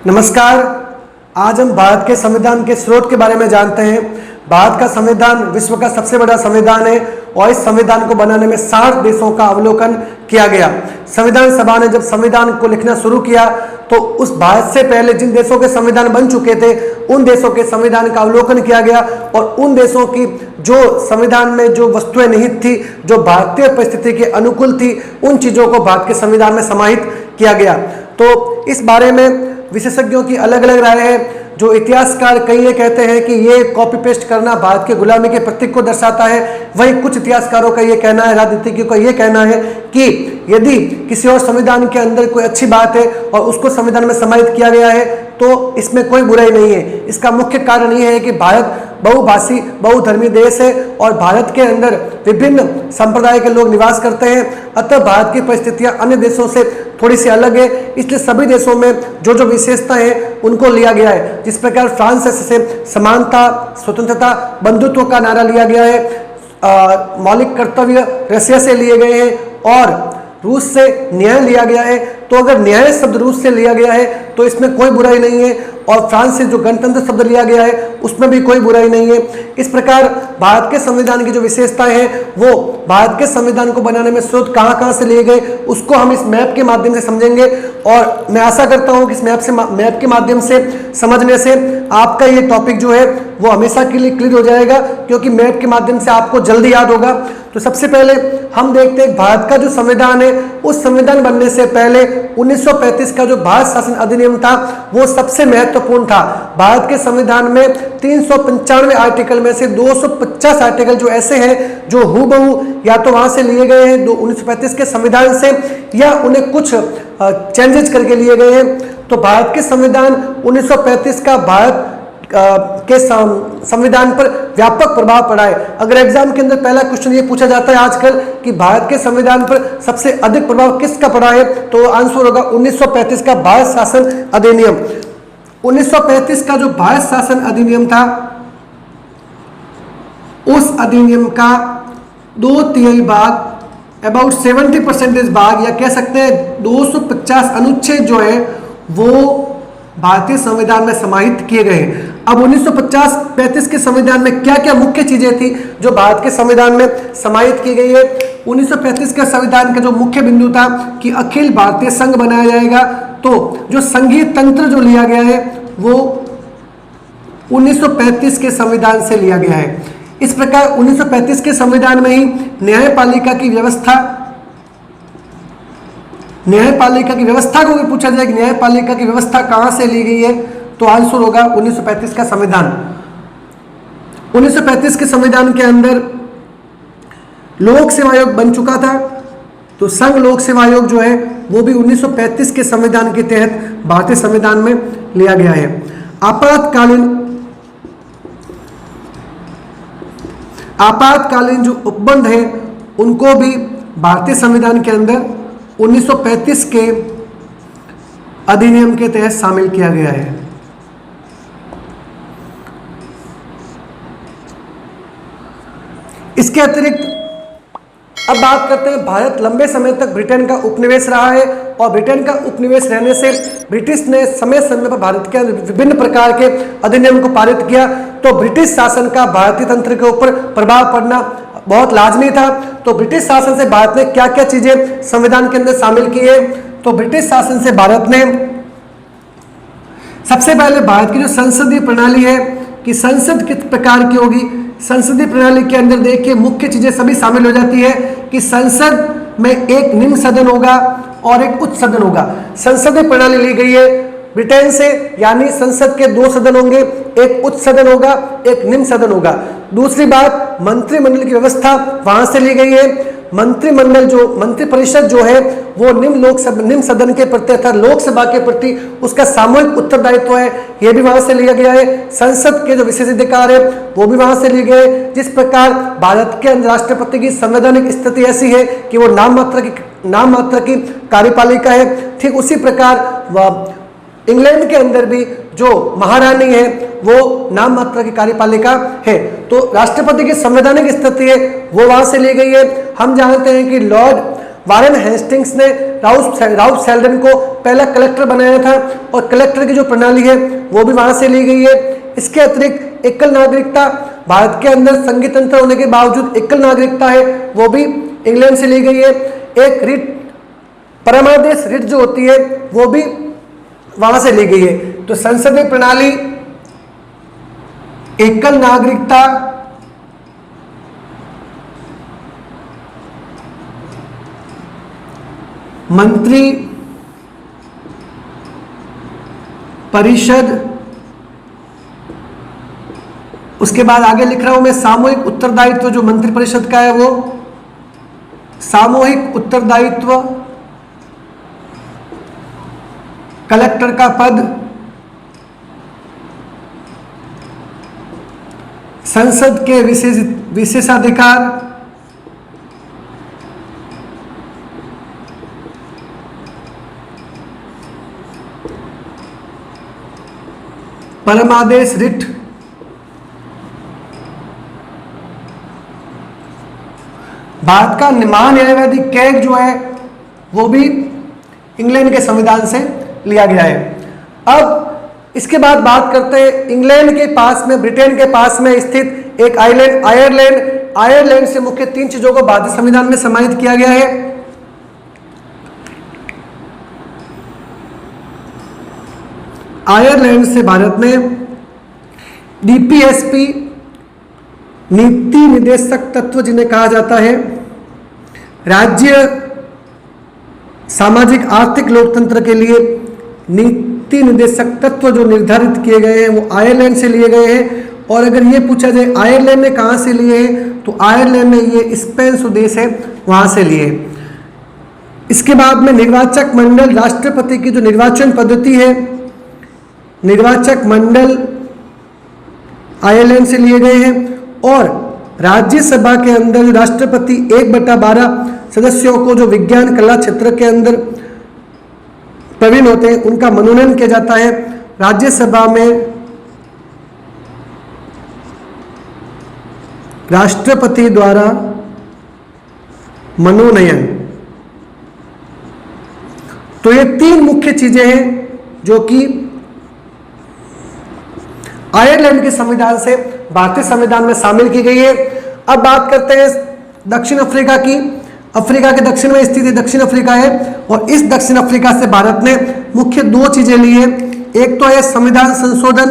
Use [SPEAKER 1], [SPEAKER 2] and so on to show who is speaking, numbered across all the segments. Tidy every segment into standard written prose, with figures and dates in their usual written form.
[SPEAKER 1] नमस्कार। आज हम भारत के संविधान के स्रोत के बारे में जानते हैं। भारत का संविधान विश्व का सबसे बड़ा संविधान है और इस संविधान को बनाने में 60 देशों का अवलोकन किया गया। संविधान सभा ने जब संविधान को लिखना शुरू किया तो उस भारत से पहले जिन देशों के संविधान बन चुके थे उन देशों के संविधान का अवलोकन किया गया और उन देशों की जो संविधान में जो वस्तुएं निहित थी, जो भारतीय परिस्थिति के अनुकूल थी, उन चीज़ों को भारत के संविधान में समाहित किया गया। तो इस बारे में विशेषज्ञों की अलग अलग राय है। जो इतिहासकार कई ये कहते हैं कि ये कॉपी पेस्ट करना भारत के गुलामी के प्रतीक को दर्शाता है। वहीं कुछ इतिहासकारों का ये कहना है, राजनीतिज्ञों का ये कहना है कि यदि किसी और संविधान के अंदर कोई अच्छी बात है और उसको संविधान में समाहित किया गया है तो इसमें कोई बुराई नहीं है। इसका मुख्य कारण ये है कि भारत बहुभाषी बहुधर्मी देश है और भारत के अंदर विभिन्न संप्रदाय के लोग निवास करते हैं। अतः भारत की परिस्थितियां अन्य देशों से थोड़ी सी अलग है, इसलिए सभी देशों में जो जो विशेषता है उनको लिया गया है। जिस प्रकार फ्रांस से समानता, स्वतंत्रता, बंधुत्व का नारा लिया गया है, मौलिक कर्तव्य रशिया से लिए गए हैं और रूस से न्याय लिया गया है। तो अगर न्याय शब्द रूस से लिया गया है तो इसमें कोई बुराई नहीं है और फ्रांस से जो गणतंत्र शब्द लिया गया है उसमें भी कोई बुराई नहीं है। इस प्रकार भारत के संविधान की जो विशेषताएं हैं वो भारत के संविधान को बनाने में स्रोत कहां से लिए गए उसको हम इस मैप के माध्यम से समझेंगे और मैं आशा करता हूं कि इस मैप के माध्यम से समझने से आपका ये टॉपिक जो है वो हमेशा के लिए क्लियर हो जाएगा, क्योंकि मैप के माध्यम से आपको जल्दी याद होगा। तो सबसे पहले हम देखते हैं भारत का जो संविधान है उस संविधान बनने से पहले 1935 का जो भारत शासन अधिनियम था वो सबसे महत्वपूर्ण था। भारत के संविधान में 395 आर्टिकल में से 250 आर्टिकल जो ऐसे हैं जो हूबहू या तो वहां से लिए गए हैं 1935 के संविधान से या उन्हें कुछ चेंजेस करके लिए गए हैं। तो भारत के संविधान 1935 का भारत के संविधान पर व्यापक प्रभाव पड़ा है। अगर एग्जाम के अंदर पहला क्वेश्चन ये पूछा जाता है आजकल कि भारत के संविधान पर सबसे अधिक प्रभाव किसका पड़ा है तो आंसर होगा 1935 का भारत शासन अधिनियम। 1935 का जो भारत शासन अधिनियम था उस अधिनियम का 2/3 भाग, अबाउट 70% भाग या कह सकते हैं 250 अनुच्छेद जो है वो भारतीय संविधान में समाहित किए गए। अब 1935 के संविधान में क्या क्या मुख्य चीजें थी जो भारत के संविधान में समाहित की गई है। 1935 के संविधान का जो मुख्य बिंदु था कि अखिल भारतीय संघ बनाया जाएगा। तो जो संघीय तंत्र जो लिया गया है वो 1935 के संविधान से लिया गया है। इस प्रकार 1935 के संविधान में ही न्यायपालिका की व्यवस्था को भी पूछा जाए कि न्यायपालिका की व्यवस्था कहां से ली गई है तो आंसर होगा 1935 का संविधान। 1935 के संविधान के अंदर लोक सेवा आयोग बन चुका था। तो संघ लोक सेवा आयोग जो है वो भी 1935 के संविधान के तहत भारतीय संविधान में लिया गया है। आपातकालीन जो उपबंध है उनको भी भारतीय संविधान के अंदर 1935 के अधिनियम के तहत शामिल किया गया है। इसके अतिरिक्त अब बात करते हैं, भारत लंबे समय तक ब्रिटेन का उपनिवेश रहा है और ब्रिटेन का उपनिवेश रहने से ब्रिटिश ने समय समय पर भारत के विभिन्न प्रकार के अधिनियम को पारित किया। तो ब्रिटिश शासन का भारतीय तंत्र के ऊपर प्रभाव पड़ना बहुत लाजमी था। तो ब्रिटिश शासन से भारत ने क्या क्या चीजें संविधान के अंदर शामिल की है तो ब्रिटिश शासन से भारत ने सबसे पहले भारत की जो संसदीय प्रणाली है कि संसद किस प्रकार की होगी। संसदीय प्रणाली के अंदर देखिए मुख्य चीजें सभी शामिल हो जाती है कि संसद में एक निम्न सदन होगा और एक उच्च सदन होगा। संसदीय प्रणाली ली गई है ब्रिटेन से, यानी संसद के 2 सदन होंगे, एक उच्च सदन होगा, एक निम्न सदन होगा। दूसरी बात, मंत्रिमंडल की व्यवस्था वहां से ली गई है। मंत्रिपरिषद जो है वो निम्न सदन के प्रति अर्थात लोकसभा के प्रति उसका सामूहिक उत्तरदायित्व है, यह भी वहां से लिया गया है। संसद के जो विशेष अधिकार है वो भी वहां से लिए गए। जिस प्रकार भारत के राष्ट्रपति की संवैधानिक स्थिति ऐसी है कि वो नाम मात्र की कार्यपालिका है, ठीक उसी प्रकार इंग्लैंड के अंदर भी जो महारानी है वो नाम मात्र की कार्यपालिका है। तो राष्ट्रपति की संवैधानिक स्थिति है वो वहां से ली गई है। हम जानते हैं कि लॉर्ड वारेन हेस्टिंग्स ने राउथ सेल्डन को पहला कलेक्टर बनाया था और कलेक्टर की जो प्रणाली है वो भी वहां से ली गई है। इसके अतिरिक्त एकल नागरिकता, भारत के अंदर संघीय तंत्र होने के बावजूद एकल नागरिकता है वो भी इंग्लैंड से ली गई है। एक रिट, परमादेश रिट जो होती है वो भी वहां से ली गई है। तो संसदीय प्रणाली, एकल नागरिकता, मंत्री परिषद, उसके बाद आगे लिख रहा हूं मैं सामूहिक उत्तरदायित्व, जो मंत्री परिषद का है वो सामूहिक उत्तरदायित्व, कलेक्टर का पद, संसद के विशेषाधिकार, परमादेश रिट, भारत का महान्यायवादी कैग जो है वो भी इंग्लैंड के संविधान से लिया गया है। अब इसके बाद बात करते हैं इंग्लैंड के पास में, ब्रिटेन के पास में स्थित एक आइलैंड आयरलैंड। आयरलैंड से मुख्य 3 चीजों को भारतीय संविधान में समाहित किया गया है। आयरलैंड से भारत में डीपीएसपी, नीति निदेशक तत्व जिन्हें कहा जाता है, राज्य सामाजिक आर्थिक लोकतंत्र के लिए नीति निदेशक तत्व जो निर्धारित किए गए हैं वो आयरलैंड से लिए गए हैं। और अगर ये पूछा जाए आयरलैंड ने कहाँ से लिए हैं, तो आयरलैंड ने ये स्पेन स्वदेश है वहाँ से लिए। इसके बाद में निर्वाचक मंडल, राष्ट्रपति की जो निर्वाचन पद्धति है, निर्वाचक मंडल आयरलैंड से लिए गए हैं। और राज्यसभा के अंदर जो राष्ट्रपति 1/12 सदस्यों को जो विज्ञान कला क्षेत्र के अंदर प्रवीण होते हैं उनका मनोनयन किया जाता है। राज्यसभा में राष्ट्रपति द्वारा मनोनयन। तो ये 3 मुख्य चीजें हैं जो कि आयरलैंड के संविधान से भारतीय संविधान में शामिल की गई है। अब बात करते हैं दक्षिण अफ्रीका की। अफ्रीका के दक्षिण में स्थित दक्षिण अफ्रीका है और इस दक्षिण अफ्रीका से भारत ने मुख्य 2 चीजें ली है। एक तो है संविधान संशोधन,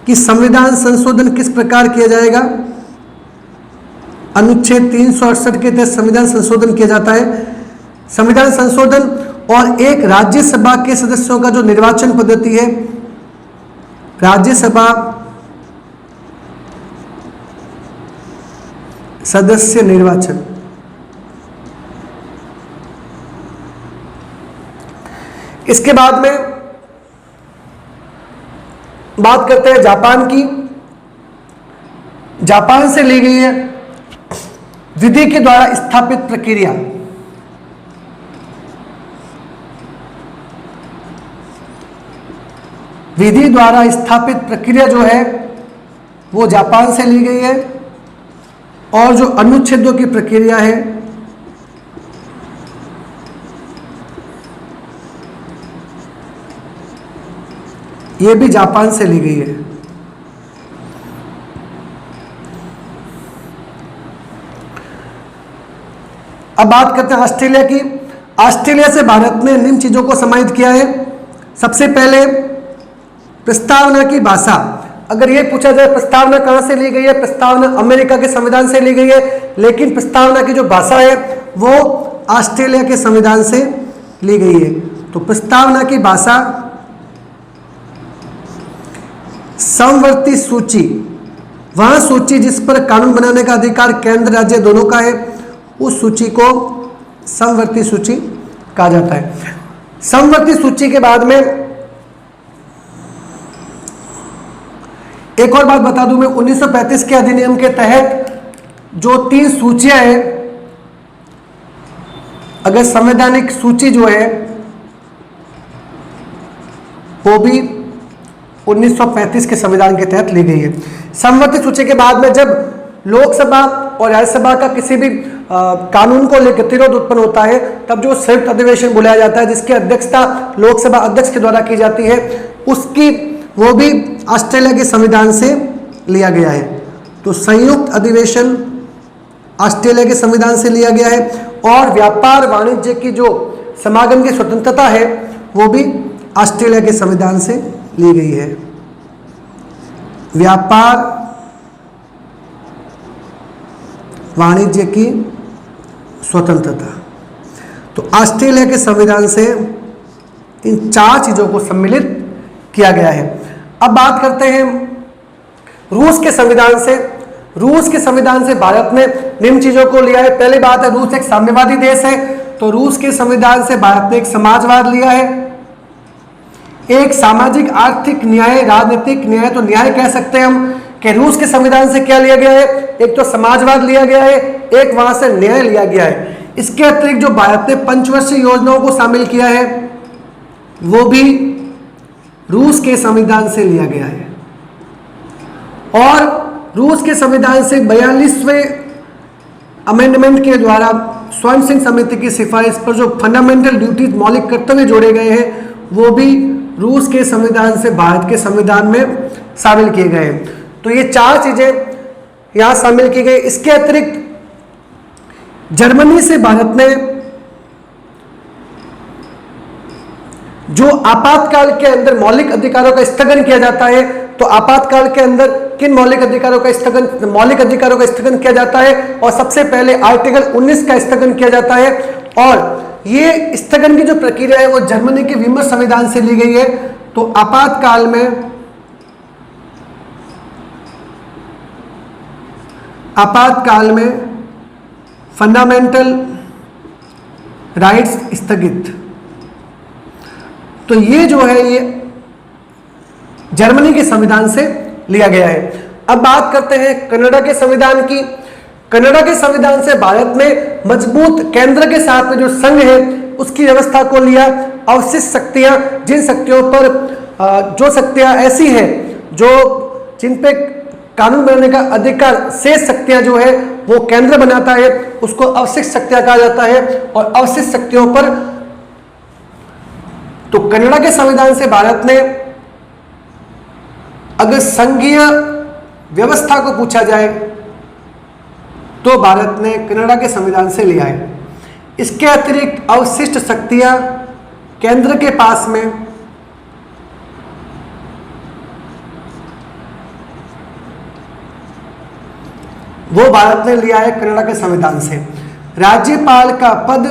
[SPEAKER 1] कि संविधान संशोधन किस प्रकार किया जाएगा। अनुच्छेद 368 के तहत संविधान संशोधन किया जाता है। संविधान संशोधन और एक राज्यसभा के सदस्यों का जो निर्वाचन पद्धति है, राज्यसभा सदस्य निर्वाचन। इसके बाद में बात करते हैं जापान की। जापान से ली गई है विधि के द्वारा स्थापित प्रक्रिया। विधि द्वारा स्थापित प्रक्रिया जो है वो जापान से ली गई है। और जो अनुच्छेदों की प्रक्रिया है ये भी जापान से ली गई है। अब बात करते हैं ऑस्ट्रेलिया की। ऑस्ट्रेलिया से भारत ने निम्न चीजों को समाहित किया है। सबसे पहले प्रस्तावना की भाषा। अगर ये पूछा जाए प्रस्तावना कहां से ली गई है, प्रस्तावना अमेरिका के संविधान से ली गई है, लेकिन प्रस्तावना की जो भाषा है वो ऑस्ट्रेलिया के संविधान से ली गई है। तो प्रस्तावना की भाषा समवर्ती सूची, वह सूची जिस पर कानून बनाने का अधिकार केंद्र राज्य दोनों का है, उस सूची को समवर्ती सूची कहा जाता है। समवर्ती सूची के बाद में एक और बात बता दूं मैं, 1935 के अधिनियम के तहत जो 3 सूचियां हैं, अगर संवैधानिक सूची जो है वो भी 1935 के संविधान के तहत ली गई है। समवर्ती सूची के बाद में जब लोकसभा और राज्यसभा का किसी भी कानून को लेकर गतिरोध उत्पन्न होता है, तब जो संयुक्त अधिवेशन बुलाया जाता है जिसकी अध्यक्षता लोकसभा अध्यक्ष के द्वारा की जाती है, उसकी वो भी ऑस्ट्रेलिया के संविधान से लिया गया है। तो संयुक्त अधिवेशन ऑस्ट्रेलिया के संविधान से लिया गया है। और व्यापार वाणिज्य की जो समागम की स्वतंत्रता है वो भी ऑस्ट्रेलिया के संविधान से ली गई है। व्यापार वाणिज्य की स्वतंत्रता, तो ऑस्ट्रेलिया के संविधान से इन 4 चीजों को सम्मिलित किया गया है। अब बात करते हैं रूस के संविधान से। रूस के संविधान से भारत ने निम्न चीजों को लिया है। पहली बात है, रूस एक साम्यवादी देश है, तो रूस के संविधान से भारत ने एक समाजवाद लिया है, एक सामाजिक आर्थिक न्याय, राजनीतिक न्याय, तो न्याय कह सकते हैं हम कि रूस के संविधान से क्या लिया गया है, एक तो समाजवाद लिया गया है, एक वहां से न्याय लिया गया है। इसके अतिरिक्त जो भारत ने पंचवर्षीय योजनाओं को शामिल किया है वो भी रूस के संविधान से लिया गया है। और रूस के संविधान से 42वें अमेंडमेंट के द्वारा स्वयं सिंह समिति की सिफारिश पर जो फंडामेंटल ड्यूटीज, मौलिक कर्तव्य जोड़े गए हैं, वो भी रूस के संविधान से भारत के संविधान में शामिल किए गए हैं। तो ये 4 चीजें यहां शामिल की गई। इसके अतिरिक्त जर्मनी से भारत ने जो आपातकाल के अंदर मौलिक अधिकारों का स्थगन किया जाता है, तो आपातकाल के अंदर किन मौलिक अधिकारों का स्थगन किया जाता है, और सबसे पहले आर्टिकल 19 का स्थगन किया जाता है। और ये स्थगन की जो प्रक्रिया है वो जर्मनी के वीमर संविधान से ली गई है। तो आपातकाल में फंडामेंटल राइट्स स्थगित, तो ये जो है ये जर्मनी के संविधान से लिया गया है। अब बात करते हैं कनाडा के संविधान की। कनाडा के संविधान से भारत ने मजबूत केंद्र के साथ में जो संघ है उसकी व्यवस्था को लिया। अवशिष्ट शक्तियां, जिन शक्तियों पर जो शक्तियां ऐसी हैं जो जिन पे कानून बनाने का अधिकार, शेष शक्तियां जो है वो केंद्र बनाता है, उसको अवशिष्ट शक्तियां कहा जाता है। और अवशिष्ट शक्तियों पर, तो कनाडा के संविधान से भारत ने, अगर संघीय व्यवस्था को पूछा जाए तो भारत ने कनाडा के संविधान से लिया है। इसके अतिरिक्त अवशिष्ट शक्तियां केंद्र के पास में, वो भारत ने लिया है कनाडा के संविधान से। राज्यपाल का पद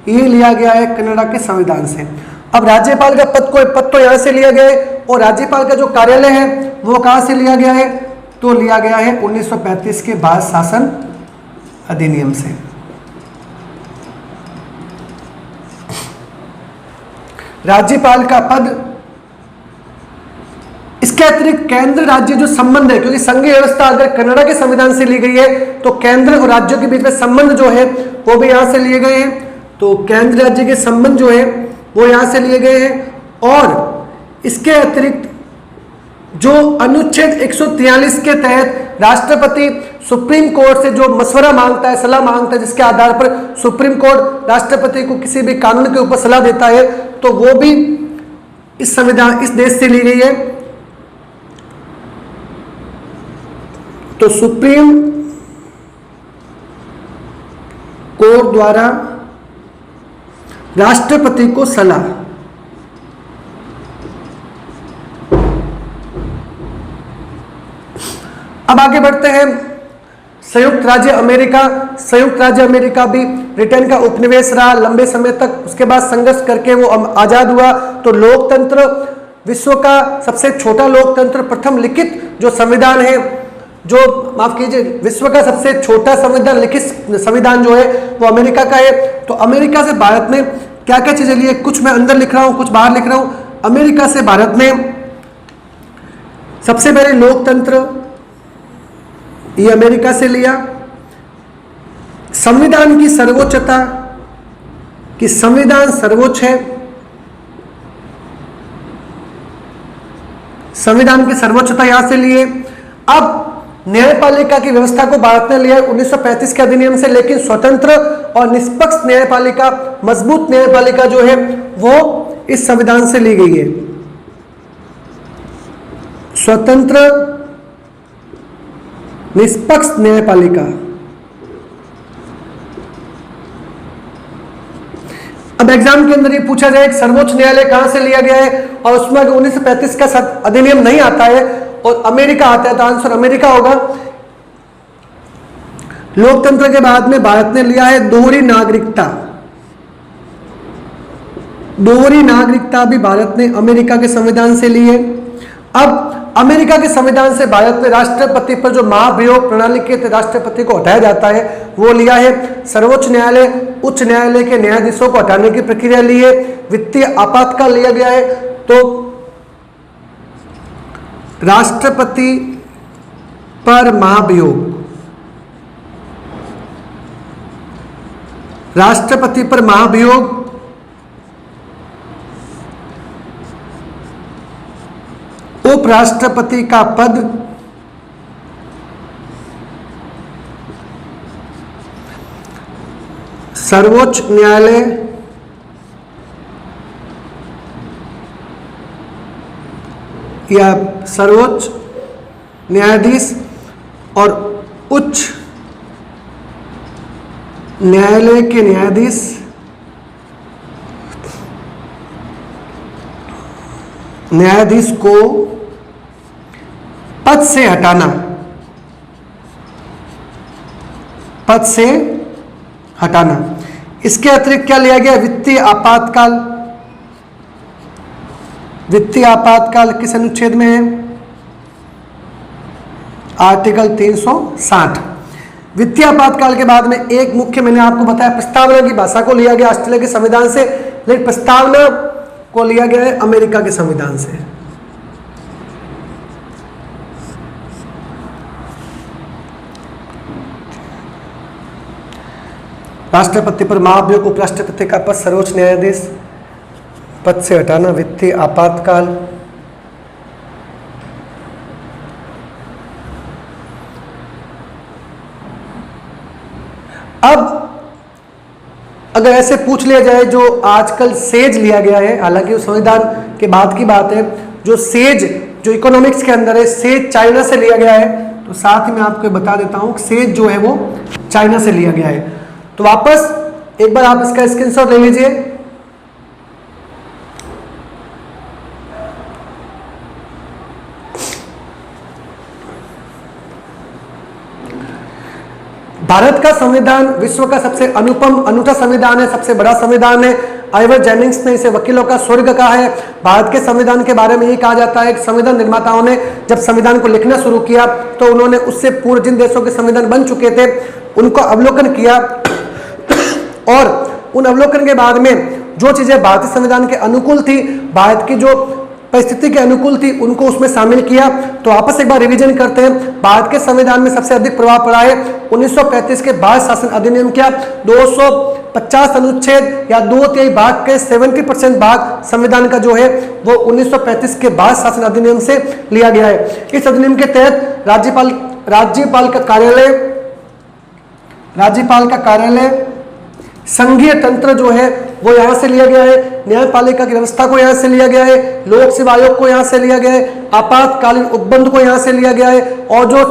[SPEAKER 1] ये लिया गया है कनाडा के संविधान से। अब राज्यपाल का पद तो यहां से लिया गया है, और राज्यपाल का जो कार्यालय है वो कहां से लिया गया है, तो लिया गया है 1935 के भारत शासन अधिनियम से। राज्यपाल का पद। इसके अतिरिक्त केंद्र राज्य जो संबंध है, क्योंकि संघीय व्यवस्था अगर कनाडा के संविधान से ली गई है तो केंद्र और राज्यों के बीच में संबंध जो है वो भी यहां से लिए गए हैं। तो केंद्र राज्य के संबंध जो है वो यहां से लिए गए हैं। और इसके अतिरिक्त जो अनुच्छेद 143 के तहत राष्ट्रपति सुप्रीम कोर्ट से जो मशवरा मांगता है, सलाह मांगता है, जिसके आधार पर सुप्रीम कोर्ट राष्ट्रपति को किसी भी कानून के ऊपर सलाह देता है, तो वो भी इस संविधान, इस देश से ली गई है। तो सुप्रीम कोर्ट द्वारा राष्ट्रपति को सलाह। अब आगे बढ़ते हैं। संयुक्त राज्य अमेरिका। संयुक्त राज्य अमेरिका भी ब्रिटेन का उपनिवेश रहा लंबे समय तक। उसके बाद संघर्ष करके वो आजाद हुआ। तो लोकतंत्र, विश्व का सबसे छोटा लोकतंत्र, प्रथम लिखित जो संविधान है, जो माफ कीजिए, विश्व का सबसे छोटा संविधान, लिखित संविधान जो है वो अमेरिका का है। तो अमेरिका से भारत ने क्या क्या चीजें ली है, कुछ मैं अंदर लिख रहा हूं, कुछ बाहर लिख रहा हूं। अमेरिका से भारत ने सबसे पहले लोकतंत्र, ये अमेरिका से लिया। संविधान की सर्वोच्चता, कि संविधान सर्वोच्च है, संविधान की सर्वोच्चता यहां से लिए। अब न्यायपालिका की व्यवस्था को भारत ने लिया है 1935 के अधिनियम से, लेकिन स्वतंत्र और निष्पक्ष न्यायपालिका, मजबूत न्यायपालिका जो है वो इस संविधान से ली गई है। स्वतंत्र निष्पक्ष न्यायपालिका। अब एग्जाम के अंदर ये पूछा जाए कि सर्वोच्च न्यायालय कहां से लिया गया है, और उसमें अगर 1935 का अधिनियम नहीं आता है और अमेरिका आता है तो आंसर अमेरिका होगा। लोकतंत्र के बाद में भारत ने लिया है दोहरी नागरिकता। दोहरी नागरिकता भी भारत ने अमेरिका के संविधान से ली है। अब अमेरिका के संविधान से भारत में राष्ट्रपति पर जो महाभियोग प्रणाली के राष्ट्रपति को हटाया जाता है वो लिया है। सर्वोच्च न्यायालय, उच्च न्यायालय के न्यायाधीशों को हटाने की प्रक्रिया ली है। वित्तीय आपातकाल लिया गया है। तो राष्ट्रपति पर महाभियोग, राष्ट्रपति पर महाभियोग, उपराष्ट्रपति का पद, सर्वोच्च न्यायालय या सर्वोच्च न्यायाधीश और उच्च न्यायालय के न्यायाधीश को पद से हटाना, पद से हटाना। इसके अतिरिक्त क्या लिया गया? वित्तीय आपातकाल। वित्तीय आपातकाल किस अनुच्छेद में है? आर्टिकल 360। वित्तीय आपातकाल के बाद में एक मुख्य, मैंने आपको बताया, प्रस्तावना की भाषा को लिया गया ऑस्ट्रेलिया के संविधान से, लेकिन प्रस्तावना को लिया गया है अमेरिका के संविधान से। राष्ट्रपति पर महाभियोग, उपराष्ट्रपति का पद, सर्वोच्च न्यायाधीश पद से हटाना, वित्तीय आपातकाल। अब अगर ऐसे पूछ लिया जाए, जो आजकल सेज लिया गया है, हालांकि उस संविधान के बाद की बात है, जो सेज जो इकोनॉमिक्स के अंदर है, सेज चाइना से लिया गया है। तो साथ ही मैं आपको बता देता हूं, सेज जो है वो चाइना से लिया गया है। तो वापस एक बार आप इसका स्क्रीनशॉट ले लीजिए। भारत का संविधान विश्व का सबसे अनुपम अनूठा संविधान है, सबसे बड़ा संविधान है। आइवर जेनिंग्स ने इसे वकीलों का स्वर्ग कहा है। भारत के संविधान के बारे में ये कहा जाता है कि संविधान निर्माताओं ने जब संविधान को लिखना शुरू किया तो उन्होंने उससे पूर्व जिन देशों के संविधान बन चुके थे उनको अवलोकन किया, और उन अवलोकन के बाद में जो चीजें भारतीय संविधान के अनुकूल थी, भारत की जो परिस्थिति के अनुकूल थी, उनको उसमें शामिल किया। तो वापस एक बार रिवीजन करते हैं। भारत के संविधान में सबसे अधिक प्रभाव पड़ा है 1935 के भारत शासन अधिनियम क्या 250 अनुच्छेद या 2/3 भाग के 70% भाग संविधान का जो है वो 1935 के भारत शासन अधिनियम से लिया गया है। इस अधिनियम के तहत राज्यपाल का कार्यालय, संघीय तंत्र जो है वो यहाँ से लिया गया है, न्यायपालिका की व्यवस्था को यहाँ से लिया गया है, लोक सेवा आयोग को यहाँ से लिया गया है, आपातकालीन उपबंध को यहाँ से लिया गया है, और जो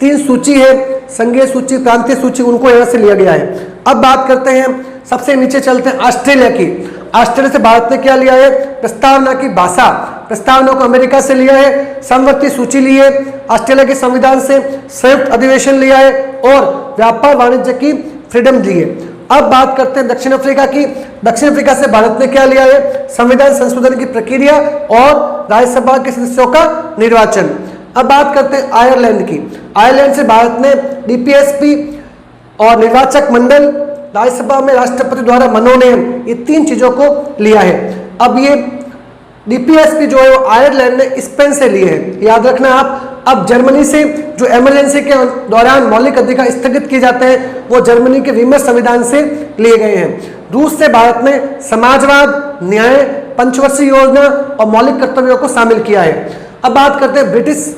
[SPEAKER 1] 3 सूची है, संघीय सूची, प्रांतीय सूची, उनको यहाँ से लिया गया है। अब बात करते हैं, सबसे नीचे चलते हैं ऑस्ट्रेलिया की। ऑस्ट्रेलिया से भारत ने क्या लिया है? प्रस्तावना की भाषा, प्रस्तावना को अमेरिका से लिया है, समवर्ती सूची ली है, ऑस्ट्रेलिया के संविधान से संयुक्त अधिवेशन लिया है, और व्यापार वाणिज्य की फ्रीडम दी है। अब बात करते हैं दक्षिण अफ्रीका की। दक्षिण अफ्रीका से भारत ने क्या लिया है? संविधान संशोधन की प्रक्रिया और राज्यसभा के सदस्यों का निर्वाचन। अब बात करते हैं आयरलैंड की। आयरलैंड से भारत ने डीपीएसपी और निर्वाचक मंडल, राज्यसभा में राष्ट्रपति द्वारा मनोनयन, ये 3 चीजों को लिया है। अब ये डीपीएसपी जो है वो आयरलैंड ने स्पेन से लिए है, याद रखना आप। अब जर्मनी से जो इमरजेंसी के दौरान मौलिक अधिकार स्थगित किए जाते हैं वो जर्मनी के वीमर संविधान से लिए गए हैं। रूस से भारत ने समाजवाद, न्याय, पंचवर्षीय योजना और मौलिक कर्तव्यों को शामिल किया है। अब बात करते हैं ब्रिटिश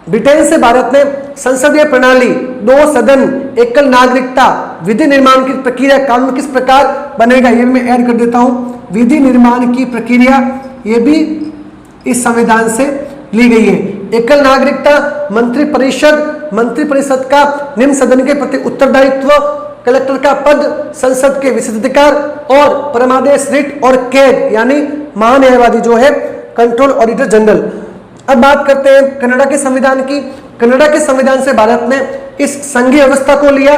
[SPEAKER 1] ब्रिटेन से भारत ने संसदीय प्रणाली, 2 सदन, एकल नागरिकता, विधि निर्माण की प्रक्रिया, कानून किस प्रकार बनेगा, ये मैं ऐड कर देता हूं। विधि निर्माण की प्रक्रिया ये भी इस संविधान से ली गई है। एकल नागरिकता, मंत्रिपरिषद का निम्न सदन के प्रति उत्तरदायित्व, कलेक्टर का पद, संसद के विशेषाधिकार और परमादेश रिट और कैग यानी महान्यायवादी जो है कंट्रोल ऑडिटर जनरल। अब बात करते हैं कनाडा के संविधान की। कनाडा के संविधान से भारत ने इस संघीय व्यवस्था को लिया,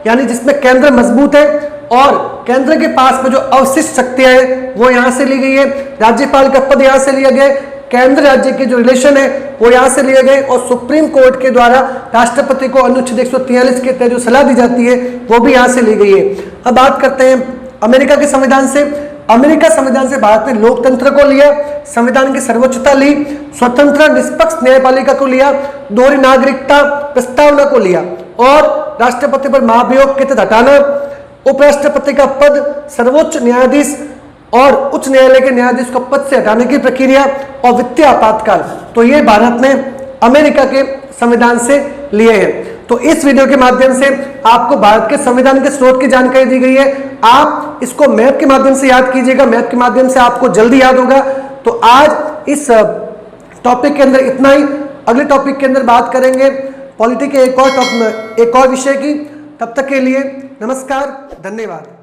[SPEAKER 1] यानी जिसमें केंद्र मजबूत है और केंद्र के पास में जो अवशिष्ट शक्तियां हैं वो यहां से ली गई है। राज्यपाल का पद यहां से लिया गया, केंद्र राज्य के जो रिलेशन है वो यहां से लिए गए और सुप्रीम कोर्ट के द्वारा राष्ट्रपति को अनुच्छेद 143 के तहत जो सलाह दी जाती है वो भी यहां से ली गई है। अब बात करते हैं अमेरिका के संविधान से। अमेरिका संविधान से भारत ने लोकतंत्र को लिया, संविधान की सर्वोच्चता ली, स्वतंत्र निष्पक्ष न्यायपालिका को लिया, दोहरी नागरिकता प्रस्तावना को लिया और राष्ट्रपति पर महाभियोग के तहत हटाना, उपराष्ट्रपति का पद, सर्वोच्च न्यायाधीश और उच्च न्यायालय के न्यायाधीश को पद से हटाने की प्रक्रिया और वित्तीय आपातकाल, तो ये भारत ने अमेरिका के संविधान से लिए हैं। तो इस वीडियो के माध्यम से आपको भारत के संविधान के स्रोत की जानकारी दी गई है। आप इसको मैप के माध्यम से याद कीजिएगा, मैप के माध्यम से आपको जल्दी याद होगा। तो आज इस टॉपिक के अंदर इतना ही। अगले टॉपिक के अंदर बात करेंगे पॉलिटी के एक और विषय की। तब तक के लिए नमस्कार, धन्यवाद।